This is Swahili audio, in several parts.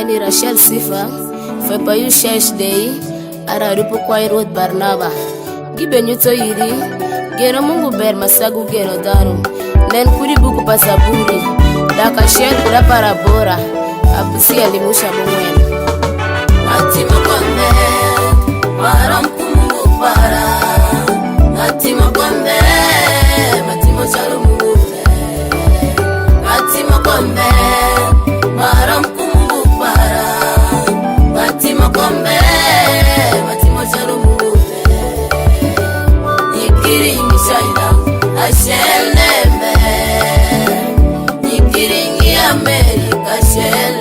Eni Rachel Sifa foi pa yu shesh dei ara rupo kwa irot Barnaba gibe nyuto yiri geno Mungu ber masagu geno danu nen kuri buku pasaburi daka shel kura parabora abusi alimusha mumwen Natima konde maram kumungu para Natima konde matimo chalo mungune Natima konde maram kumungu para Natima konde matimo chalo mungune Nikiri nishaida ashelembe Nikiri ngi Amerika shelembe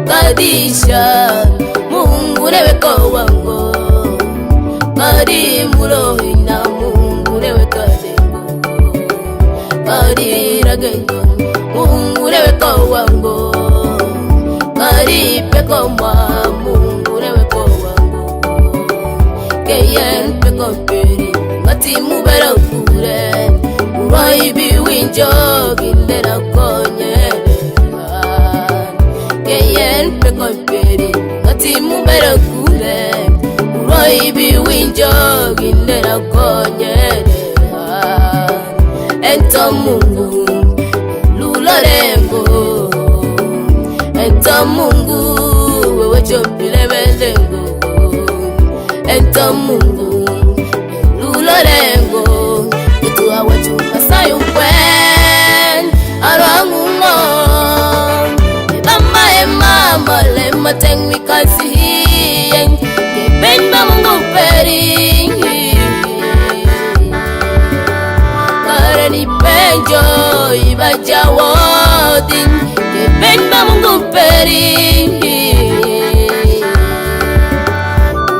Kadisha Mungu newe kawango Kadi mulohina Mungu newe kadengo Kadi ragendo Mungu newe kawango Kadi peko mwa Mungu newe kawango Keyen peko peri Ngati mubera ukure Uraibi winjo Gindera konye Keyen peko peri Ngati mubera kule Uraibi winjo Gindera konye Ento Mungu Lularengo Ento Mungu Wewe chopile belengo Ento Mungu Lularengo Kutua watu masayu kwen Arangu mo Mama lema tengmi kasi Keben ba Mungu peri Kareni penjo ibaja wodin Keben ba Mungu peri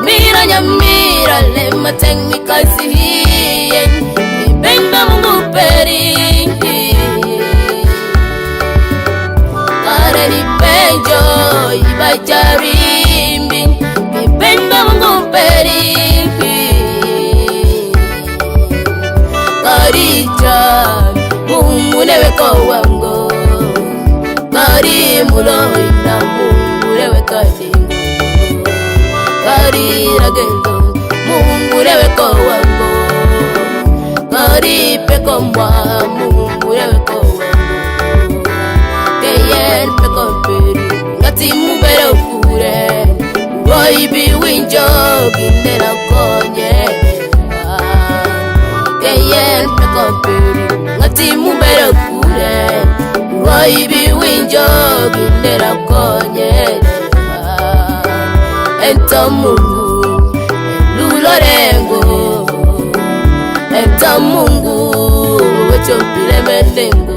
Mira nyamira lema tengmi kasi Keben ba Mungu peri Kareni penjo ibajarimbi Kipenda Mungu peri Karija Mungu newe kawango Kari mulohina Mungu newe kadingo Kari ragendo Mungu newe kawango Kari peko mwa Mungu newe kawango ngati mubero kure Roibi winjo gindera konye Keyen pekompiri ngati mubero kure Roibi winjo gindera konye Ento Mungu lulorengo Ento Mungu wechompile melengo